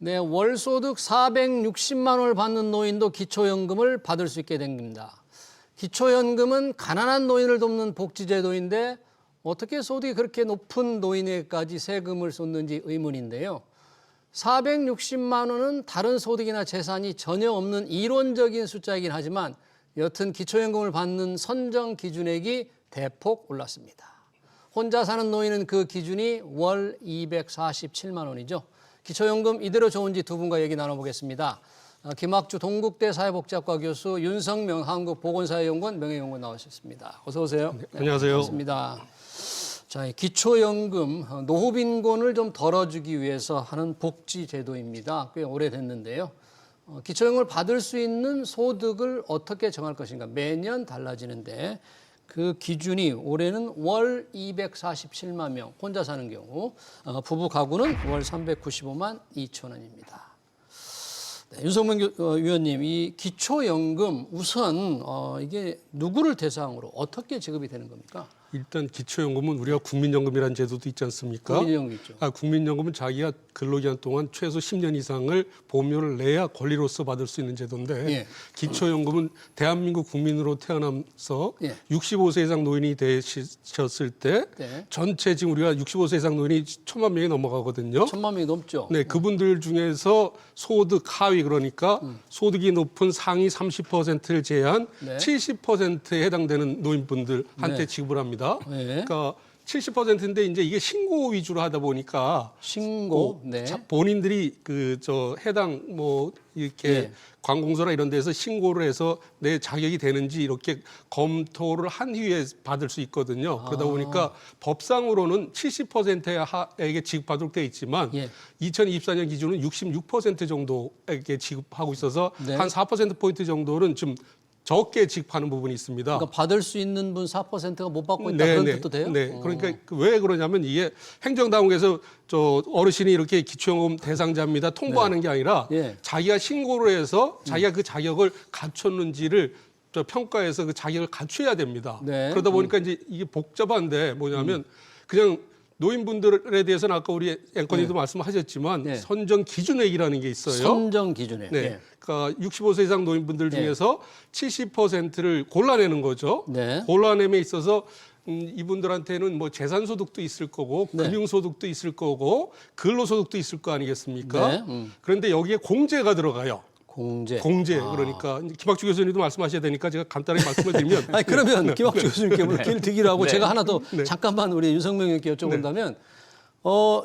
네, 월소득 460만 원을 받는 노인도 기초연금을 받을 수 있게 됩니다. 기초연금은 가난한 노인을 돕는 복지제도인데 어떻게 소득이 그렇게 높은 노인에게까지 세금을 쏟는지 의문인데요. 460만 원은 다른 소득이나 재산이 전혀 없는 이론적인 숫자이긴 하지만 여튼 기초연금을 받는 선정 기준액이 대폭 올랐습니다. 혼자 사는 노인은 그 기준이 월 247만 원이죠. 기초연금 이대로 좋은지 두 분과 얘기 나눠보겠습니다. 김학주 동국대 사회복지학과 교수, 윤성명 한국보건사회연구원 명예연구원 나오셨습니다. 어서 오세요. 네, 안녕하세요. 반갑습니다. 자, 기초연금 노후 빈곤을 좀 덜어주기 위해서 하는 복지 제도입니다. 꽤 오래됐는데요. 기초연금을 받을 수 있는 소득을 어떻게 정할 것인가 매년 달라지는데 그 기준이 올해는 월 247만 명 혼자 사는 경우, 부부 가구는 월 395만 2천 원입니다. 네, 윤석명 위원님, 이 기초연금 우선 이게 누구를 대상으로 어떻게 지급이 되는 겁니까? 일단 기초연금은 우리가 국민연금이라는 제도도 있지 않습니까? 국민연금 있죠. 국민연금은 자기가 근로기간 동안 최소 10년 이상을 보험료를 내야 권리로서 받을 수 있는 제도인데 예. 기초연금은 대한민국 국민으로 태어나서 예. 65세 이상 노인이 되셨을 때 네. 전체 지금 우리가 65세 이상 노인이 1,000만 명이 넘어가거든요. 1,000만 명이 넘죠. 네, 그분들 중에서 소득 하위 그러니까 소득이 높은 상위 30%를 제한 네. 70%에 해당되는 노인분들한테 네. 지급을 합니다. 네. 그러니까 70%인데 이제 이게 신고 위주로 하다 보니까 신고. 네. 본인들이 해당 이렇게 예. 관공서나 이런 데서 신고를 해서 내 자격이 되는지 이렇게 검토를 한 후에 받을 수 있거든요. 그러다 보니까 법상으로는 70%에게 지급하도록 되어 있지만 예. 2024년 기준은 66% 정도에게 지급하고 있어서 네. 한 4%포인트 정도는 좀 적게 지급하는 부분이 있습니다. 그러니까 받을 수 있는 분 4%가 못 받고 있다 그런 뜻도 돼요? 네. 그러니까 왜 그러냐면 이게 행정당국에서 어르신이 이렇게 기초연금 대상자입니다 통보하는 게 아니라 예. 자기가 신고를 해서 자기가 그 자격을 갖췄는지를 평가해서 그 자격을 갖춰야 됩니다. 네. 그러다 보니까 이제 이게 복잡한데 뭐냐면 그냥 노인분들에 대해서는 아까 우리 앵커님도 말씀하셨지만 네. 선정 기준액이라는 게 있어요. 선정 기준에. 네. 예. 그러니까 65세 이상 노인분들 중에서 70%를 골라내는 거죠. 네. 골라냄에 있어서 이분들한테는 뭐 재산소득도 있을 거고 네. 금융소득도 있을 거고 근로소득도 있을 거 아니겠습니까? 네. 그런데 여기에 공제가 들어가요. 공제. 그러니까 이제 김학주 교수님도 말씀하셔야 되니까 제가 간단하게 말씀을 드리면 아니 그러면 김학주 교수님께 길 드기로 하고 제가 하나 더 네. 잠깐만 우리 윤석명 의원께 여쭤본다면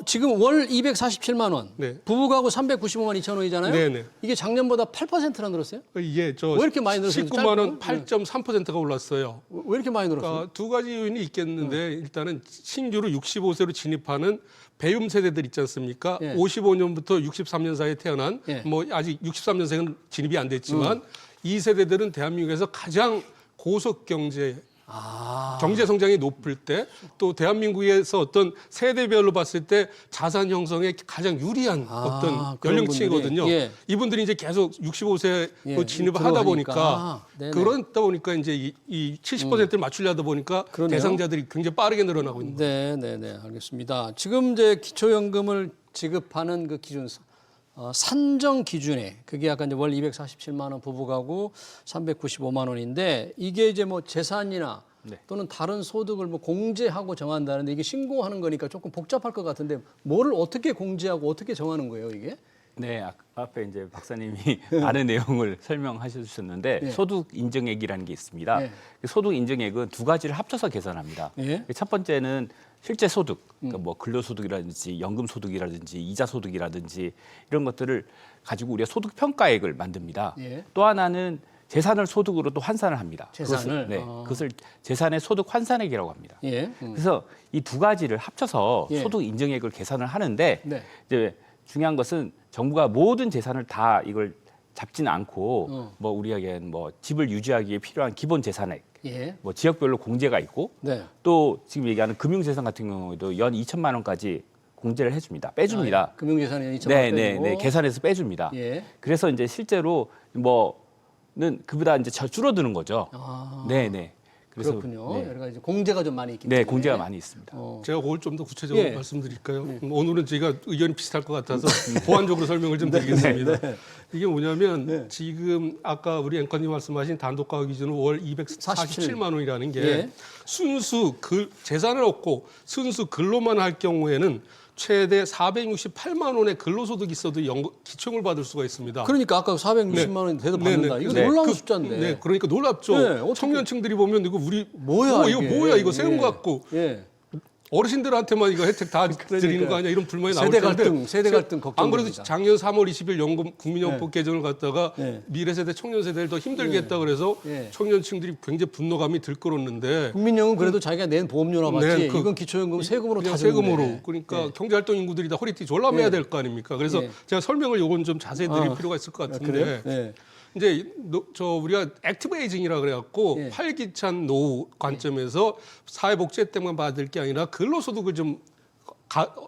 지금 월 247만 원, 네. 부부 가구 395만 2천 원이잖아요. 네네. 이게 작년보다 8%나 늘었어요? 이게 왜 이렇게 많이 늘었어요? 19만 원 8.3%가 올랐어요. 왜 이렇게 많이 늘었어요? 그러니까 두 가지 요인이 있겠는데 일단은 신규로 65세로 진입하는 배움 세대들 있지 않습니까? 예. 55년부터 63년 사이에 태어난 예. 뭐 아직 63년생은 진입이 안 됐지만 이 세대들은 대한민국에서 가장 고속 경제 성장이 높을 때 또 대한민국에서 어떤 세대별로 봤을 때 자산 형성에 가장 유리한 어떤 그런 연령층이거든요. 분들이, 예. 이분들이 이제 계속 65세로 예, 진입을 하다 보니까 들어가니까. 네네. 그러다 보니까 이제 이 70%를 맞추려다 보니까 그러네요. 대상자들이 굉장히 빠르게 늘어나고 있는 거예요. 네, 알겠습니다. 지금 이제 기초연금을 지급하는 그 기준 산정 기준에 그게 아까 이제 월 247만 원 부부 가구 395만 원인데 이게 이제 뭐 재산이나 또는 다른 소득을 뭐 공제하고 정한다는데 이게 신고하는 거니까 조금 복잡할 것 같은데 뭐를 어떻게 공제하고 어떻게 정하는 거예요, 이게? 네, 앞에 이제 박사님이 많은 내용을 설명하셔 주셨는데 예. 소득 인정액이라는 게 있습니다. 예. 소득 인정액은 두 가지를 합쳐서 계산합니다. 예. 첫 번째는 실제 소득, 그러니까 뭐 근로소득이라든지 연금소득이라든지 이자소득이라든지 이런 것들을 가지고 우리가 소득 평가액을 만듭니다. 예. 또 하나는 재산을 소득으로 또 환산을 합니다. 재산을? 그것을 재산의 소득 환산액이라고 합니다. 예. 그래서 이 두 가지를 합쳐서 예. 소득 인정액을 계산을 하는데 네. 이제 중요한 것은 정부가 모든 재산을 다 이걸 잡지는 않고 뭐 우리에겐 뭐 집을 유지하기에 필요한 기본 재산액, 예. 뭐 지역별로 공제가 있고 네. 또 지금 얘기하는 금융재산 같은 경우에도 연 2천만 원까지 공제를 해줍니다. 빼줍니다. 금융재산이 2천만 네, 원 빼고. 네, 계산해서 빼줍니다. 예. 그래서 이제 실제로 뭐는 그보다 이제 줄어드는 거죠. 아. 네, 네. 그래서, 그렇군요. 네. 여러 가지 공제가 좀 많이 있기 네, 때문에. 공제가 많이 있습니다. 제가 그걸 좀 더 구체적으로 예. 말씀드릴까요? 오늘은 저희가 의견이 비슷할 것 같아서 보완적으로 설명을 좀 드리겠습니다. 이게 뭐냐면 지금 아까 우리 앵커님 말씀하신 단독가격 기준으로 월 247만 원이라는 게 예. 순수 재산을 얻고 순수 근로만 할 경우에는 최대 468만 원의 근로소득이 있어도 기초연금을 받을 수가 있습니다. 그러니까 아까 460만 원 돼도 받는다. 이거 네. 놀라운 숫자인데. 네, 그러니까 놀랍죠. 네, 어떻게- 청년층들이 보면 이거 우리 뭐야 이거 이게. 뭐야 이거 세금 예. 갖고 예. 어르신들한테만 이거 혜택 다 드리는 거 아니야 이런 불만이 나올 세대 텐데 갈등, 세대 갈등 걱정됩니다. 안 그래도 작년 3월 20일 연금 국민연금 개정을 갖다가 네. 미래세대 청년세대를 더 힘들게 했다 그래서 네. 청년층들이 굉장히 분노감이 들끓었는데 국민연금 그래도 자기가 낸 보험료나 받지. 네, 이건 기초연금 세금으로 다 세금으로 주는데. 그러니까 경제활동 인구들이 다 허리띠 졸라매야 될 거 아닙니까? 그래서 네. 제가 설명을 요건 좀 자세히 드릴 필요가 있을 것 같은데 그래요? 네. 이제 우리가 액티브 에이징이라 그래갖고 예. 활기찬 노후 관점에서 사회복지 혜택만 받을 게 아니라 근로소득을 좀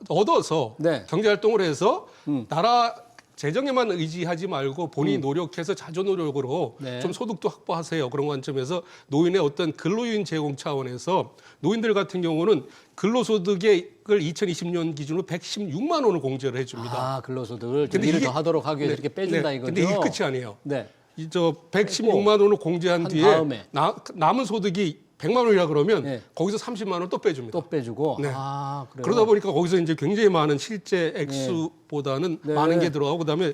얻어서 네. 경제활동을 해서 나라 재정에만 의지하지 말고 본인이 노력해서 자조 노력으로 네. 좀 소득도 확보하세요. 그런 관점에서 노인의 어떤 근로유인 제공 차원에서 노인들 같은 경우는 근로소득을 2020년 기준으로 116만 원을 공제를 해줍니다. 아, 근로소득을 좀 근데 일을 이게- 더 하도록 하기 위해서 이렇게 빼준다 네. 이거죠. 근데 이게 끝이 아니에요. 네. 이 116만 원을 공제한 한 뒤에 다음에. 남은 소득이 100만 원이라 그러면 네. 거기서 30만 원 또 빼줍니다. 또 빼주고. 네. 아, 그래요. 그러다 보니까 거기서 이제 굉장히 많은 실제 액수보다는 네. 많은 게 들어가고 그다음에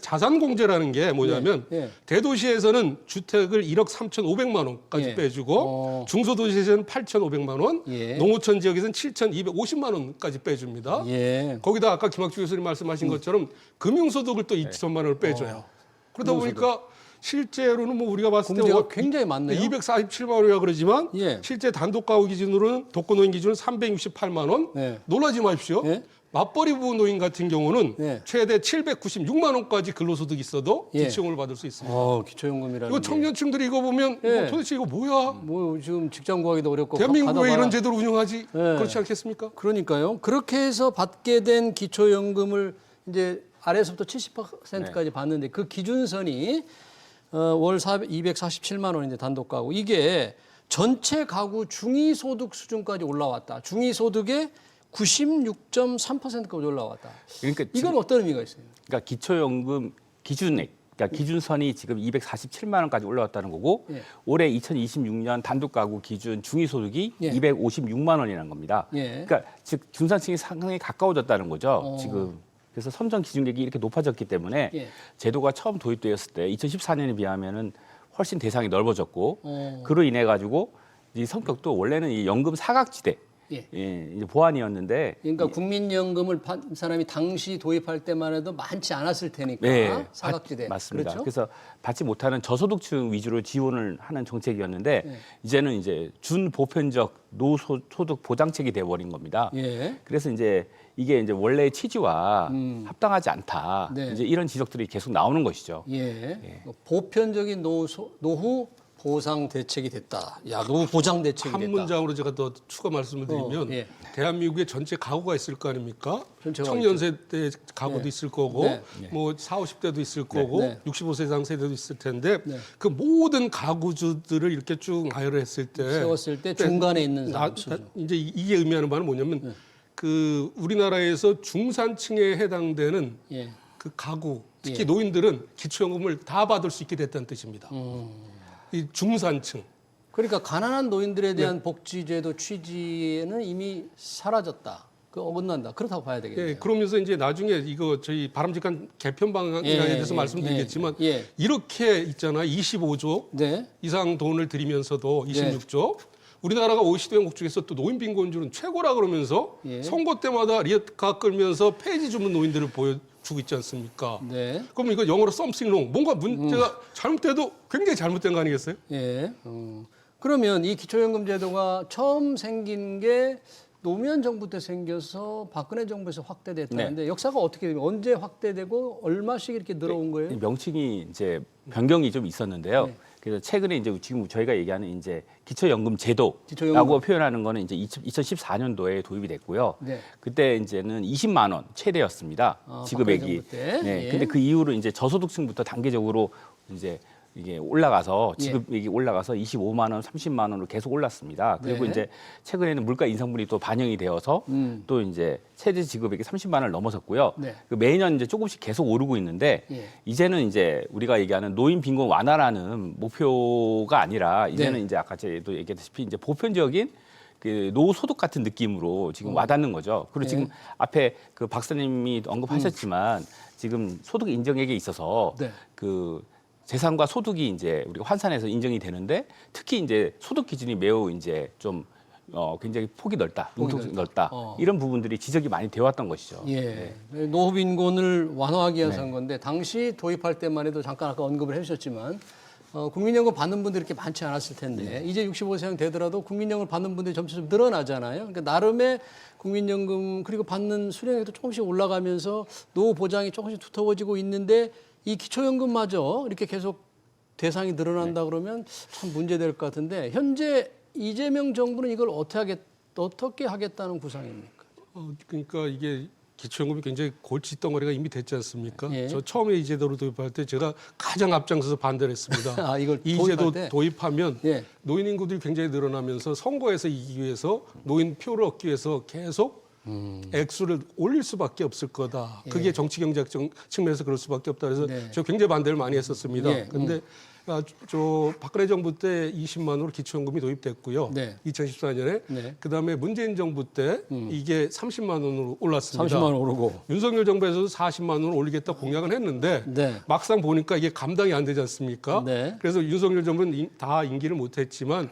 자산 공제라는 게 뭐냐면 네. 네. 대도시에서는 주택을 1억 3,500만 원까지 예. 빼주고 중소도시에서는 8,500만 원, 예. 농어촌 지역에서는 7,250만 원까지 빼줍니다. 예. 거기다 아까 김학주 교수님 말씀하신 것처럼 금융소득을 또 2천만 원을 빼줘요. 그러다 보니까 실제로는 뭐 우리가 봤을 때 공제가 굉장히 많네요. 247만 원이라 그러지만 예. 실제 단독가구 기준으로는 독거노인 기준은 368만 원. 네. 놀라지 마십시오. 예. 맞벌이 부부 노인 같은 경우는 네. 최대 796만 원까지 근로소득이 있어도 예. 기초연금을 받을 수 있습니다. 기초연금이라는 이거 게. 청년층들이 이거 보면 예. 뭐 도대체 이거 뭐야? 뭐 지금 직장 구하기도 어렵고 대한민국에 가다가- 이런 제도를 운영하지? 예. 그렇지 않겠습니까? 그러니까요. 그렇게 해서 받게 된 기초연금을 이제 아래에서부터 70%까지 받는데 그 기준선이 월 247만 원인데 단독 가구 이게 전체 가구 중위소득 수준까지 올라왔다. 중위소득의 96.3%까지 올라왔다. 그러니까 이건 어떤 의미가 있어요? 그러니까 기초연금 기준액, 그러니까 기준선이 지금 247만 원까지 올라왔다는 거고 예. 올해 2026년 단독가구 기준 중위소득이 예. 256만 원이라는 겁니다. 예. 그러니까 즉 중산층이 상당히 가까워졌다는 거죠. 지금 그래서 선정 기준액이 이렇게 높아졌기 때문에 예. 제도가 처음 도입되었을 때 2014년에 비하면은 훨씬 대상이 넓어졌고 어. 그로 인해 가지고 이 성격도 원래는 이 연금 사각지대 예. 이제 보완이었는데 그러니까 국민연금을 받은 사람이 당시 도입할 때만 해도 많지 않았을 테니까 네, 사각지대 맞습니다. 그렇죠? 그래서 받지 못하는 저소득층 위주로 지원을 하는 정책이었는데 네. 이제는 이제 준보편적 노소득 보장책이 돼버린 겁니다. 예. 그래서 이제 이게 이제 원래의 취지와 합당하지 않다. 네. 이제 이런 지적들이 계속 나오는 것이죠. 예. 보편적인 노후 보상 대책이 됐다. 야, 노후 보장 대책이 한 됐다. 문장으로 제가 더 추가 말씀을 드리면 예. 대한민국에 전체 가구가 있을 거 아닙니까? 전체가 청년 세대 가구도 네. 있을 거고 네. 뭐 40, 50대도 있을 거고 네. 65세 이상 세대도 있을 텐데 네. 그 모든 가구주들을 이렇게 쭉 나열을 했을 때 세웠을 때 중간에 있는 사람 이제 이게 의미하는 바는 뭐냐면 그 우리나라에서 중산층에 해당되는 예. 그 가구 특히 예. 노인들은 기초연금을 다 받을 수 있게 됐다는 뜻입니다. 이 중산층. 그러니까 가난한 노인들에 대한 복지제도 취지에는 이미 사라졌다. 그 어긋난다. 그렇다고 봐야 되겠네요. 예, 그러면서 이제 나중에 이거 저희 바람직한 개편 방안에 대해서 말씀드리겠지만 예. 이렇게 있잖아 25조 네. 이상 돈을 들이면서도 26조 우리나라가 OECD 회원국 중에서 또 노인 빈곤율은 최고라 그러면서 예. 선거 때마다 리어카 끌면서 폐지 주문 노인들을 보여주고 있지 않습니까? 네. 그럼 이거 영어로 something wrong 뭔가 문제가 잘못돼도 굉장히 잘못된 거 아니겠어요? 예. 그러면 이 기초연금 제도가 처음 생긴 게 노무현 정부 때 생겨서 박근혜 정부에서 확대됐다는데 역사가 어떻게 되면 언제 확대되고 얼마씩 이렇게 늘어온 거예요? 명칭이 이제 변경이 좀 있었는데요. 네. 그래서 최근에 이제 지금 저희가 얘기하는 이제 기초연금 제도라고 기초연금. 표현하는 거는 이제 2014년도에 도입이 됐고요. 네. 그때 이제는 20만 원 최대였습니다. 아, 지급액이. 박근혜 정부 때? 네. 예. 근데 그 이후로 이제 저소득층부터 단계적으로 이제 이게 올라가서 지급액이 올라가서 25만 원, 30만 원으로 계속 올랐습니다. 그리고 네. 이제 최근에는 물가 인상분이 또 반영이 되어서 또 이제 최대 지급액이 30만 원을 넘어섰고요. 네. 그 매년 이제 조금씩 계속 오르고 있는데 예. 이제는 이제 우리가 얘기하는 노인 빈곤 완화라는 목표가 아니라 이제는 네. 이제 아까 제도 얘기했다시피 이제 보편적인 그 노후소득 같은 느낌으로 지금 와닿는 거죠. 그리고 네. 지금 앞에 그 박사님이 언급하셨지만 지금 소득 인정액에 있어서 네. 그 재산과 소득이 이제 우리가 환산해서 인정이 되는데 특히 이제 소득 기준이 매우 이제 좀 굉장히 폭이 넓다, 융통성이 넓다 이런 부분들이 지적이 많이 되어 왔던 것이죠. 예. 노후 빈곤을 완화하기 위해서 한 건데 당시 도입할 때만 해도 잠깐 아까 언급을 해주셨지만 국민연금 받는 분들이 이렇게 많지 않았을 텐데 이제 65세가 되더라도 국민연금을 받는 분들이 점차 좀 늘어나잖아요. 그러니까 나름의 국민연금 그리고 받는 수령액도 조금씩 올라가면서 노후 보장이 조금씩 두터워지고 있는데 이 기초연금마저 이렇게 계속 대상이 늘어난다 그러면 참 문제될 것 같은데 현재 이재명 정부는 이걸 어떻게 하겠다는 구상입니까? 그러니까 이게 기초연금이 굉장히 골칫덩어리가 이미 됐지 않습니까? 예. 저 처음에 이 제도를 도입할 때 제가 가장 앞장서서 반대를 했습니다. 아, 이걸 이 도입할 제도 때? 도입하면 예. 노인 인구들이 굉장히 늘어나면서 선거에서 이기기 위해서 노인 표를 얻기 위해서 계속 액수를 올릴 수밖에 없을 거다. 그게 정치 경제학 측면에서 그럴 수밖에 없다. 그래서 네. 저 굉장히 반대를 많이 했었습니다. 예. 그런데 저 박근혜 정부 때 20만 원으로 기초연금이 도입됐고요. 네. 2014년에 네. 그다음에 문재인 정부 때 이게 30만 원으로 올랐습니다. 30만 원 오르고. 윤석열 정부에서도 40만 원을 올리겠다 공약은 했는데 네. 막상 보니까 이게 감당이 안 되지 않습니까? 네. 그래서 윤석열 정부는 다 임기를 못했지만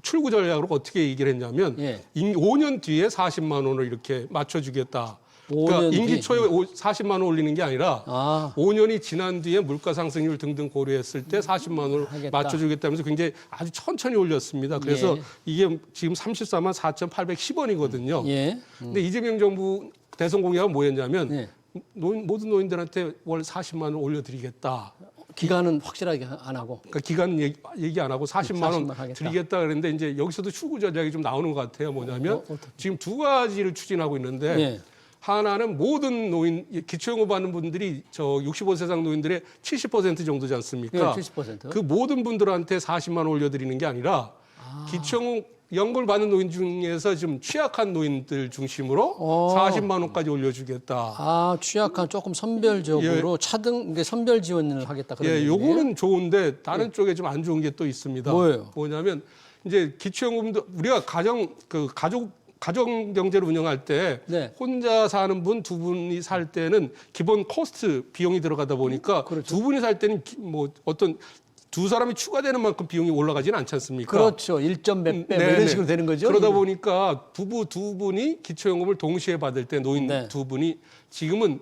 출구 전략으로 어떻게 얘기를 했냐면 예. 5년 뒤에 40만 원을 이렇게 맞춰주겠다. 5년 그러니까 임기 뒤? 초에 40만 원 올리는 게 아니라 아. 5년이 지난 뒤에 물가 상승률 등등 고려했을 때 40만 원을 하겠다. 맞춰주겠다면서 굉장히 아주 천천히 올렸습니다. 그래서 예. 이게 지금 34만 4,810원이거든요. 예. 근데 이재명 정부 대선 공약은 뭐였냐면 예. 모든 노인들한테 월 40만 원 올려드리겠다. 기간은 확실하게 안 하고. 그러니까 기간 얘기 안 하고 40만 원 40만 하겠다. 드리겠다 그랬는데 이제 여기서도 출구 전략이 좀 나오는 것 같아요. 뭐냐면 어떻게? 지금 두 가지를 추진하고 있는데 예. 하나는 모든 노인 기초연금 받는 분들이 저 65세 이상 노인들의 70% 정도지 않습니까? 예, 70%. 그 모든 분들한테 40만 원 올려드리는 게 아니라 기초연금을 받는 노인 중에서 좀 취약한 노인들 중심으로 40만 원까지 올려주겠다. 아, 취약한 조금 선별적으로 차등 이게 선별 지원을 하겠다 그런 예, 얘기네요. 요거는 좋은데 다른 쪽에 좀 안 좋은 게 또 있습니다. 뭐예요? 뭐냐면 이제 기초연금도 우리가 가정 경제를 운영할 때 네. 혼자 사는 분 두 분이 살 때는 기본 코스트 비용이 들어가다 보니까 그렇죠. 두 분이 살 때는 뭐 어떤 두 사람이 추가되는 만큼 비용이 올라가지는 않지 않습니까? 그렇죠. 1점 몇 배 네네. 이런 식으로 되는 거죠. 그러다 이거. 보니까 부부 두 분이 기초연금을 동시에 받을 때 노인 네. 두 분이 지금은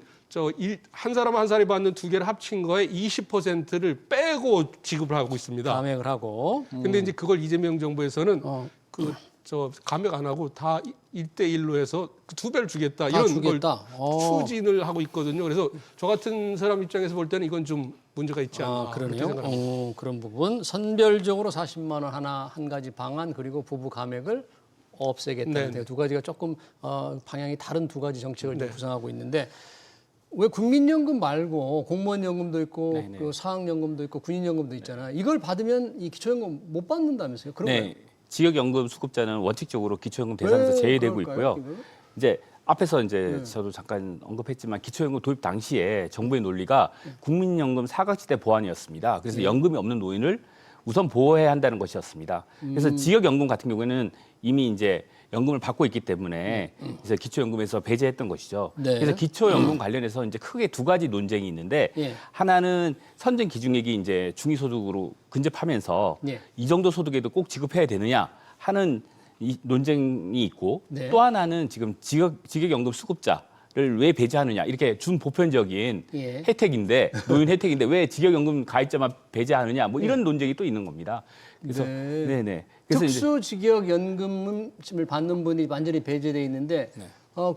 한 사람 한 사람이 받는 두 개를 합친 거에 20%를 빼고 지급을 하고 있습니다. 감액을 하고. 근데 이제 그걸 이재명 정부에서는 어. 감액 안 하고 다 1대1로 해서 두 배를 주겠다 다 이런 주겠다. 걸 추진을 하고 있거든요. 그래서 저 같은 사람 입장에서 볼 때는 이건 좀 문제가 있지 않나 아, 그렇게 그러네요. 생각합니다. 그런 부분 선별적으로 40만 원 한 가지 방안 그리고 부부 감액을 없애겠다는 네. 두 가지가 조금 방향이 다른 두 가지 정책을 좀 네. 구상하고 있는데 왜 국민연금 말고 공무원연금도 있고 네네. 그 사학연금도 있고 군인연금도 있잖아요. 이걸 받으면 이 기초연금 못 받는다면서요? 그런가요? 네, 지역연금 수급자는 원칙적으로 기초연금 대상에서 왜 제외되고 그럴까요, 있고요. 이거? 이제 앞에서 이제 저도 잠깐 언급했지만 기초연금 도입 당시에 정부의 논리가 국민연금 사각지대 보완이었습니다. 그래서 연금이 없는 노인을 우선 보호해야 한다는 것이었습니다. 그래서 지역연금 같은 경우에는 이미 이제 연금을 받고 있기 때문에 그래서 기초연금에서 배제했던 것이죠. 네. 그래서 기초연금 관련해서 이제 크게 두 가지 논쟁이 있는데 예. 하나는 선정 기준액이 이제 중위소득으로 근접하면서 예. 이 정도 소득에도 꼭 지급해야 되느냐 하는 이 논쟁이 있고 네. 또 하나는 지금 직역연금 수급자를 왜 배제하느냐 이렇게 준보편적인 예. 혜택인데 노인 혜택인데 왜 직역연금 가입자만 배제하느냐 뭐 이런 논쟁이 또 있는 겁니다. 그래서 네. 네네. 그래서 이제 특수직역연금을 받는 분이 완전히 배제돼 있는데 네.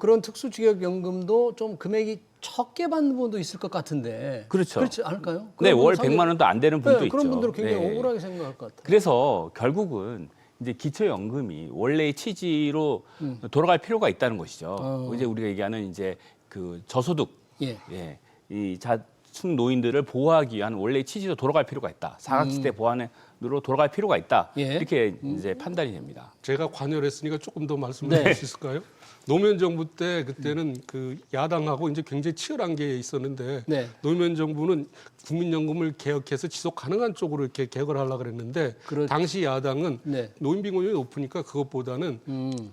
그런 특수직역연금도 좀 금액이 적게 받는 분도 있을 것 같은데 그렇죠. 그렇지 않을까요? 네, 그런 월 분은 100만 원도 안 되는 분도 네, 있죠. 그런 분들은 굉장히 네. 억울하게 생각할 것 같아요. 그래서 결국은 이제 기초연금이 원래의 취지로 돌아갈 필요가 있다는 것이죠. 이제 우리가 얘기하는 이제 그 저소득, 예. 예, 계층 노인들을 보호하기 위한 원래 취지로 돌아갈 필요가 있다. 사각지대 보완으로 돌아갈 필요가 있다. 예. 이렇게 이제 판단이 됩니다. 제가 관여를 했으니까 조금 더 말씀드릴 수 있을까요? 노무현 정부 때 그때는 그 야당하고 이제 굉장히 치열한 게 있었는데 네. 노무현 정부는 국민연금을 개혁해서 지속 가능한 쪽으로 이렇게 개혁을 하려고 그랬는데 당시 야당은 네. 노인 빈곤이 높으니까 그것보다는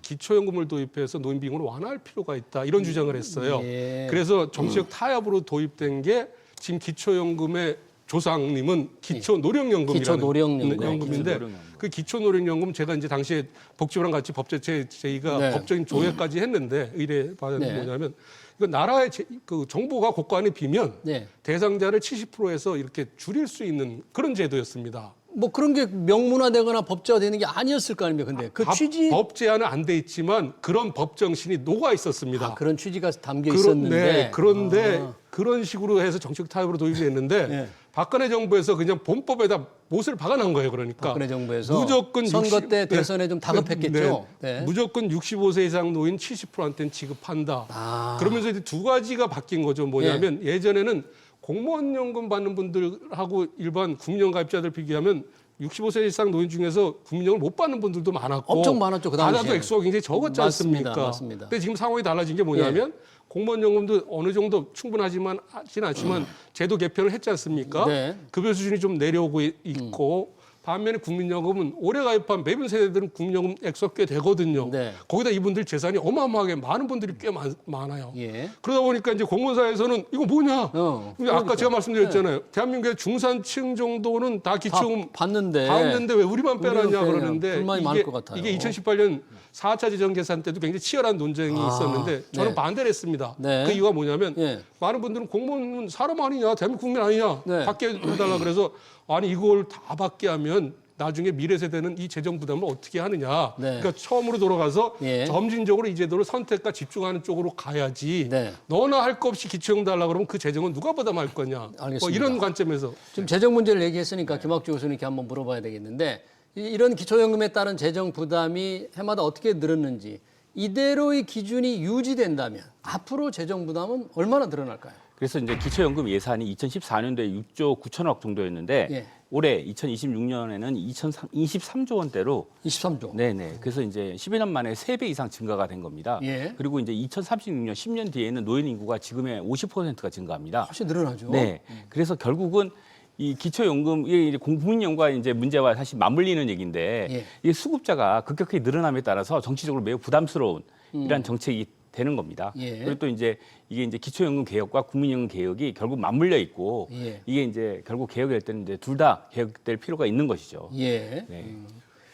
기초연금을 도입해서 노인 빈곤을 완화할 필요가 있다 이런 주장을 했어요. 예. 그래서 정치적 타협으로 도입된 게 지금 기초연금의 조상님은 기초노령연금이라는 기초노령연금. 연금인데 기초노령연금. 그 기초노령연금 제가 이제 당시에 복지부랑 같이 법제처가 네. 법적인 조회까지 했는데 의뢰 받은 게 네. 뭐냐면 이거 나라의 그 정부가 국간에 비면 네. 대상자를 70%에서 이렇게 줄일 수 있는 그런 제도였습니다. 뭐 그런 게 명문화되거나 법제화되는 게 아니었을 거 아닙니까? 근데 그 취지 법 제한은 안 돼 있지만 그런 법 정신이 녹아 있었습니다. 그런 취지가 담겨 있었는데 네, 그런데 그런 식으로 해서 정책 타협으로 도입이 됐는데 네. 박근혜 정부에서 그냥 본법에다 못을 박아놓은 거예요. 그러니까 박근혜 정부에서 무조건 선거 60 때 대선에 좀 다급했겠죠. 네. 네. 무조건 65세 이상 노인 70%한테는 지급한다. 아. 그러면서 이제 두 가지가 바뀐 거죠. 뭐냐면 예전에는 공무원연금 받는 분들하고 일반 국민연가입자들 비교하면 65세 이상 노인 중에서 국민연금을 못 받는 분들도 많았고 엄청 많았죠, 그 당시에. 받아도 액수가 굉장히 적었지 맞습니다, 않습니까? 맞습니다. 근데 지금 상황이 달라진 게 뭐냐면 공무원연금도 어느 정도 충분하지만 하진 않지만 제도 개편을 했지 않습니까? 네. 급여 수준이 좀 내려오고 있고 반면에 국민연금은 오래 가입한 매분 세대들은 국민연금 액수가 꽤 되거든요. 네. 거기다 이분들 재산이 어마어마하게 많은 분들이 꽤 많아요. 예. 그러다 보니까 이제 공무원사에서는 이거 뭐냐? 그러니까. 아까 제가 말씀드렸잖아요. 대한민국의 중산층 정도는 다 기초금 받는데 왜 우리만 빼놨냐 우리만 빼냐. 그러는데 불만이 많을 것 같아요. 이게 2018년 4차 재정 계산 때도 굉장히 치열한 논쟁이 있었는데 저는 네. 반대를 했습니다. 네. 그 이유가 뭐냐면 예. 많은 분들은 공무원은 사람 아니냐, 대한민국 국민 아니냐, 네. 받게 해달라 그래서 아니 이걸 다 받게 하면 나중에 미래 세대는 이 재정 부담을 어떻게 하느냐. 네. 그러니까 처음으로 돌아가서 예. 점진적으로 이 제도를 선택과 집중하는 쪽으로 가야지. 네. 너나 할 거 없이 기초형 달라 그러면 그 재정은 누가 부담할 거냐. 뭐 알겠습니다. 이런 관점에서 지금 재정 문제를 얘기했으니까 김학주 교수님께 한번 물어봐야 되겠는데 이런 기초연금에 따른 재정 부담이 해마다 어떻게 늘었는지 이대로의 기준이 유지된다면 앞으로 재정 부담은 얼마나 늘어날까요? 그래서 이제 기초연금 예산이 2014년도에 6조 9천억 정도였는데 예. 올해 2026년에는 23조 원대로 23조. 네네. 그래서 이제 12년 만에 3배 이상 증가가 된 겁니다. 예. 그리고 이제 2036년 10년 뒤에는 노인 인구가 지금의 50%가 증가합니다. 훨씬 늘어나죠. 네. 그래서 결국은 이 기초연금, 이게 이제 국민연금과 이제 문제와 사실 맞물리는 얘기인데 예. 이 수급자가 급격히 늘어남에 따라서 정치적으로 매우 부담스러운 이러한 정책이 되는 겁니다. 예. 그리고 또 이제 이게 이제 기초연금 개혁과 국민연금 개혁이 결국 맞물려 있고 예. 이게 이제 결국 개혁될 때는 이제 둘 다 개혁될 필요가 있는 것이죠. 예. 네.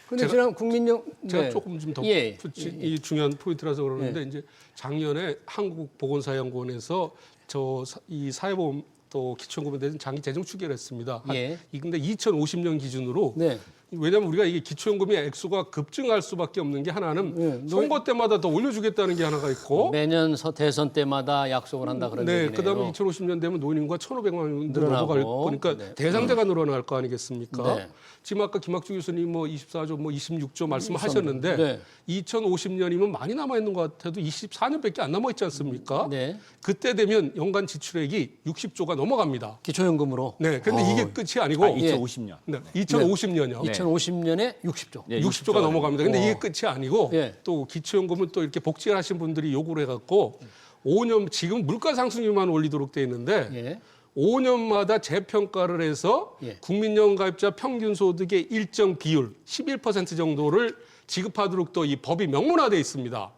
근데 지난 국민연 제가 네. 조금 좀 더 예. 이 중요한 포인트라서 그러는데 이제 작년에 한국보건사연구원에서 이 사회보험 또 기초연금에 대해서 장기 재정 추계를 했습니다. 예. 근데 2050년 기준으로 네. 왜냐하면 우리가 이게 기초연금의 액수가 급증할 수밖에 없는 게 하나는 네. 선거 때마다 더 올려주겠다는 게 하나가 있고 매년 대선 때마다 약속을 한다 그런 네, 얘기네요. 그다음에 2050년 되면 노인 인구가 1,500만 명 늘어나고. 넘어갈 거니까 네. 대상자가 늘어날 거 아니겠습니까? 네. 지금 아까 김학주 교수님 뭐 24조, 뭐 26조 말씀하셨는데 네. 2050년이면 많이 남아 있는 것 같아도 24년밖에 안 남아 있지 않습니까? 네. 그때 되면 연간 지출액이 60조가 넘어갑니다. 기초연금으로. 네, 근데 이게 끝이 아니고 2050년. 네, 2050년이요. 2050년에 60조. 네, 60조가 넘어갑니다. 근데 와. 이게 끝이 아니고 예. 또 기초연금은 또 이렇게 복지를 하신 분들이 요구를 해갖고 5년 지금 물가 상승률만 올리도록 돼 있는데 예. 5년마다 재평가를 해서 예. 국민연금 가입자 평균 소득의 일정 비율 11% 정도를 지급하도록 또 이 법이 명문화돼 있습니다.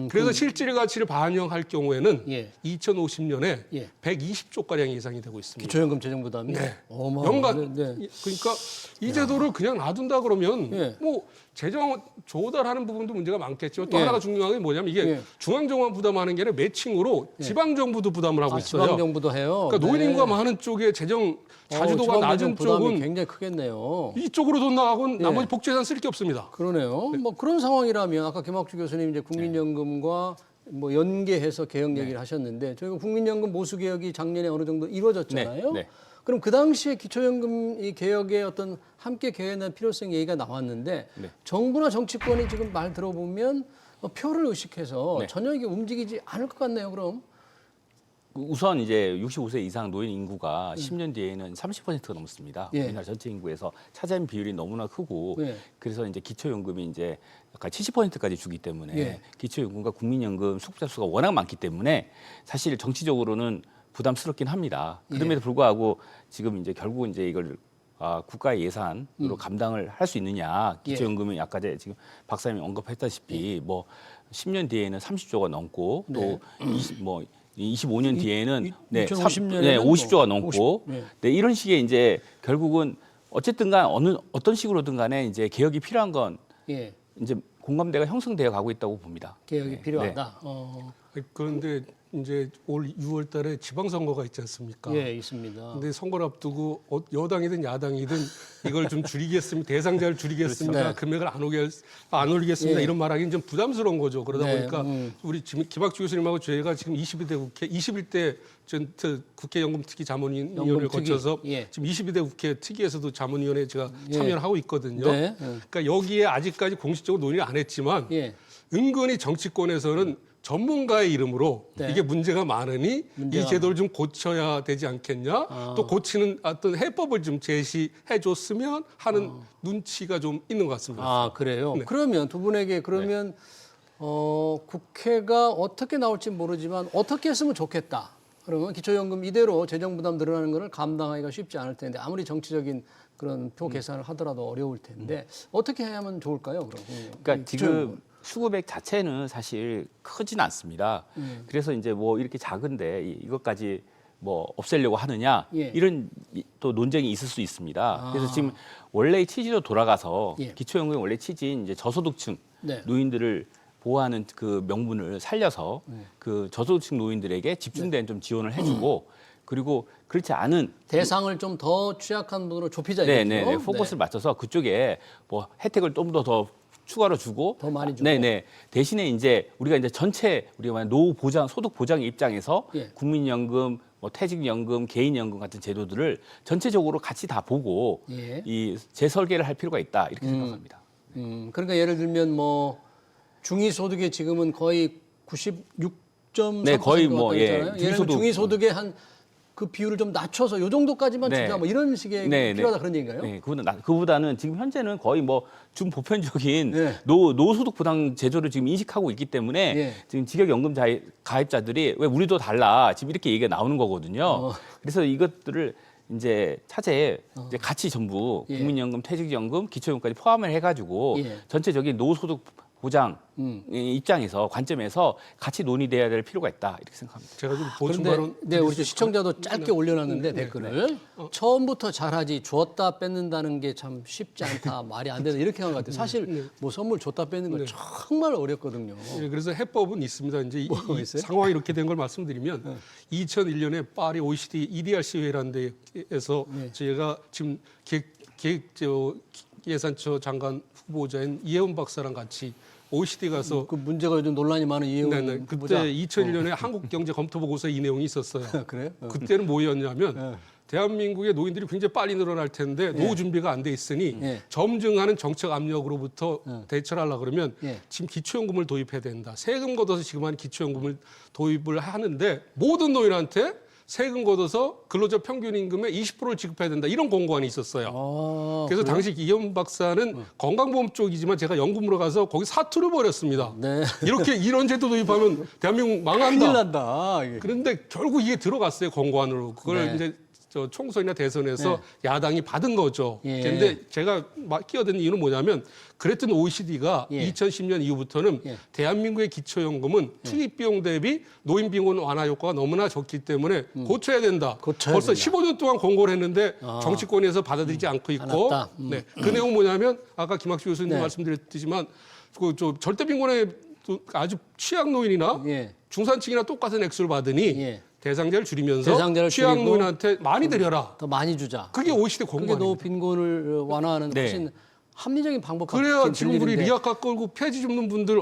그래서 실질 가치를 반영할 경우에는 예. 2050년에 예. 120조 가량 예상이 되고 있습니다. 기초연금 재정 부담이 네. 어마어마한. 연간 네, 네. 그러니까 이 제도를 그냥 놔둔다 그러면 예. 뭐 재정 조달하는 부분도 문제가 많겠죠. 또 예. 하나가 중요한 게 뭐냐면 이게 예. 중앙정부만 부담하는 게 아니라 매칭으로 지방정부도 부담을 하고 있어요. 지방 정부도 해요. 그러니까 노인 네. 인구가 많은 쪽에 재정 자주도가 지방 낮은 재정 부담이 쪽은 굉장히 크겠네요. 이쪽으로 돈 나가고 예. 나머지 복지예산 쓸 게 없습니다. 그러네요. 뭐 그런 상황이라면 아까 김학주 교수님 이제 국민연금과 뭐 연계해서 개혁 얘기를 하셨는데 저희가 국민연금 모수 개혁이 작년에 어느 정도 이루어졌잖아요. 네, 네. 그럼 그 당시에 기초연금 이 개혁의 어떤 함께 개혁의 필요성 얘기가 나왔는데 네. 정부나 정치권이 지금 말 들어보면 표를 의식해서 네. 전혀 이게 움직이지 않을 것 같네요. 그럼 우선 이제 65세 이상 노인 인구가 10년 뒤에는 30%가 넘습니다. 예. 우리나라 전체 인구에서 차지하는 비율이 너무나 크고 예. 그래서 이제 기초연금이 이제 약간 70%까지 주기 때문에 예. 기초연금과 국민연금 수급자 수가 워낙 많기 때문에 사실 정치적으로는 부담스럽긴 합니다. 그럼에도 불구하고 지금 이제 결국 이제 이걸 국가의 예산으로 감당을 할 수 있느냐. 기초연금이 아까 지금 박사님이 언급했다시피 뭐 10년 뒤에는 30조가 넘고 또 25년 뒤에는 2050년에는 뭐 50조가 넘고 50, 네, 이런 식의 이제 결국은 어쨌든간 어떤 식으로든 간에 이제 개혁이 필요한 건 예. 이제 공감대가 형성되어 가고 있다고 봅니다. 개혁이 네. 필요하다. 그런데 이제 올 6월 달에 지방선거가 있지 않습니까? 예, 있습니다. 근데 선거를 앞두고 여당이든 야당이든 이걸 좀 줄이겠습니다. 대상자를 줄이겠습니다. 그렇죠. 네. 금액을 안 올리겠습니다. 예. 이런 말하기는 좀 부담스러운 거죠. 그러다 네, 보니까 우리 김학주 교수님하고 저희가 지금 22대 국회, 21대 국회 연금특위 자문위원회를 연금특위. 거쳐서 예. 지금 22대 국회 특위에서도 자문위원회 제가 참여를 하고 있거든요. 네. 그러니까 여기에 아직까지 공식적으로 논의를 안 했지만 예. 은근히 정치권에서는 전문가의 이름으로 네. 이게 문제가 많으니 이 제도를 좀 고쳐야 되지 않겠냐. 또 고치는 어떤 해법을 좀 제시해 줬으면 하는 눈치가 좀 있는 것 같습니다. 아, 그래요? 그러면 두 분에게 그러면 국회가 어떻게 나올지 모르지만 어떻게 했으면 좋겠다. 그러면 기초연금 이대로 재정 부담 늘어나는 것을 감당하기가 쉽지 않을 텐데 아무리 정치적인 그런 표 계산을 하더라도 어려울 텐데 어떻게 해야만 좋을까요? 그럼? 그러니까 지금 수급액 자체는 사실 크진 않습니다. 그래서 이제 뭐 이렇게 작은데 이것까지 뭐 없애려고 하느냐 예. 이런 또 논쟁이 있을 수 있습니다. 그래서 지금 원래의 취지로 돌아가서 예. 기초연금의 원래 취지인 이제 저소득층 네. 노인들을 보호하는 그 명분을 살려서 그 저소득층 노인들에게 집중된 좀 지원을 해주고 그리고 그렇지 않은 대상을 좀 더 취약한 분으로 좁히자 네네 이거죠. 포커스를 맞춰서 그쪽에 뭐 혜택을 좀 더 추가로 주고 더 많이 주고. 네네 대신에 이제 우리가 이제 전체 우리가 말하는 노후 보장 소득 보장 입장에서 예. 국민연금 뭐 퇴직연금 개인연금 같은 제도들을 전체적으로 같이 다 보고 예. 이 재설계를 할 필요가 있다 이렇게 생각합니다. 그러니까 예를 들면 뭐 중위소득에 지금은 거의 96.3% 네, 거의 뭐, 예, 예를 들면 중위소득의 한 그 비율을 좀 낮춰서 요 정도까지만 네. 주자 뭐 이런 식의 네, 필요하다 네. 그런 얘기인가요? 네, 그보다는 지금 현재는 거의 뭐 중보편적인 네. 노소득 보장 제도를 지금 인식하고 있기 때문에 예. 지금 직역연금 가입자들이 왜 우리도 달라 지금 이렇게 얘기가 나오는 거거든요. 그래서 이것들을 이제 차제에 이제 같이 전부 예. 국민연금, 퇴직연금, 기초연금까지 포함을 해가지고 예. 전체적인 노소득 보장 입장에서 관점에서 같이 논의돼야 될 필요가 있다 이렇게 생각합니다. 제가 좀 보충 그런데 발언 네, 우리 시청자도 짧게 올려놨는데 댓글을 처음부터 잘하지 줬다 뺏는다는 게 참 쉽지 않다 말이 안 된다 이렇게 한 것 같아요. 사실 뭐 선물 줬다 뺏는 건 정말 어렵거든요. 예, 그래서 해법은 있습니다. 이제 이 있어요? 상황이 이렇게 된 걸 말씀드리면 2001년에 파리 OECD EDRC 회의라는 데에서 저희가 지금 예산처 장관 후보자인 이혜원 박사랑 같이 OECD 가서 그 문제가 요즘 논란이 많은 이혜원 그때 후보자. 2001년에 한국경제검토보고서에 이 내용이 있었어요. 그래요? 그때는 뭐였냐면 대한민국의 노인들이 굉장히 빨리 늘어날 텐데 노후 준비가 안 돼 있으니 예. 점증하는 정책 압력으로부터 대처를 하려고 그러면 예. 지금 기초연금을 도입해야 된다. 세금 걷어서 지금 한 기초연금을 도입을 하는데 모든 노인한테 세금 걷어서 근로자 평균 임금의 20%를 지급해야 된다. 이런 공고안이 있었어요. 아, 그래서 당시 이현 박사는 건강보험 쪽이지만 제가 연금으로 가서 거기 사투를 벌였습니다. 네. 이런 제도 도입하면 대한민국 망한다. 큰일 난다. 이게. 그런데 결국 이게 들어갔어요 공고안으로. 그걸 네. 이제 총선이나 대선에서 야당이 받은 거죠. 예. 그런데 제가 끼어든 이유는 뭐냐면 그랬던 OECD가 예. 2010년 이후부터는 예. 대한민국의 기초연금은 투입 비용 대비 노인 비용 완화 효과가 너무나 적기 때문에 고쳐야 된다. 고쳐야 벌써 된다. 15년 동안 공고를 했는데 정치권에서 받아들이지 않고 있고. 않았다. 네. 그 내용은 뭐냐면 아까 김학수 교수님 네. 말씀드렸지만 그 절대 빈곤의 아주 취약 노인이나 예. 중산층이나 똑같은 액수를 받으니 예. 대상자를 줄이면서 대상자를 취약 줄이고 노인한테 많이 드려라. 더 많이 주자. 그게 OECD 그게 노후 공고안입니다. 빈곤을 완화하는 네. 훨씬 합리적인 방법 그래야 같긴 지금 우리 들리는데 리아카 끌고 폐지 줍는 분들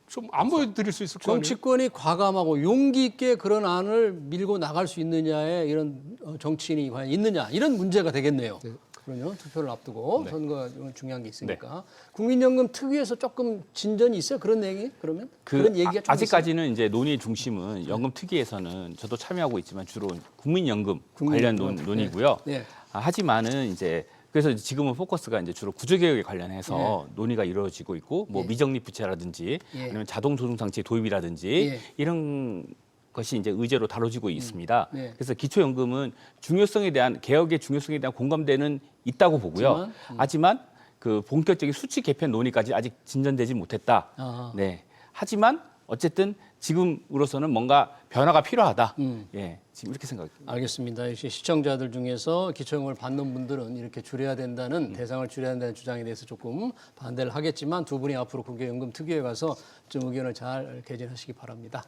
좀 안 보여드릴 수 있을 거 아니에요. 정치권이 과감하고 용기 있게 그런 안을 밀고 나갈 수 있느냐에 이런 정치인이 과연 있느냐 이런 문제가 되겠네요. 그러요 투표를 앞두고 네. 선거 중요한 게 있으니까 국민연금 특위에서 조금 진전이 있어요? 그런 내용이 그러면 그런 얘기가 좀 아직까지는 이제 논의 중심은 연금 특위에서는 저도 참여하고 있지만 주로 국민연금 관련 논의고요. 네. 하지만은 이제 그래서 지금은 포커스가 이제 주로 구조개혁에 관련해서 논의가 이루어지고 있고 뭐 미적립 부채라든지 아니면 자동 조성 장치 도입이라든지 이런 것이 이제 의제로 다뤄지고 있습니다. 그래서 기초연금은 중요성에 대한 개혁의 중요성에 대한 공감대는 있다고 보고요. 하지만 그 본격적인 수치 개편 논의까지 아직 진전되지 못했다. 네. 하지만 어쨌든 지금으로서는 뭔가 변화가 필요하다. 예, 지금 이렇게 생각합니다. 알겠습니다. 역시 시청자들 중에서 기초연금을 받는 분들은 이렇게 줄여야 된다는 대상을 줄여야 된다는 주장에 대해서 조금 반대를 하겠지만 두 분이 앞으로 국외연금 특위에 가서 좀 의견을 잘 개진하시기 바랍니다.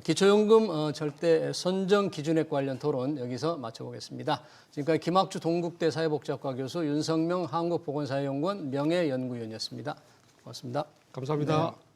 기초연금 절대 선정 기준액 관련 토론 여기서 마쳐보겠습니다. 지금까지 김학주 동국대 사회복지학과 교수, 윤성명 한국보건사회연구원 명예연구위원이었습니다. 고맙습니다. 감사합니다. 네.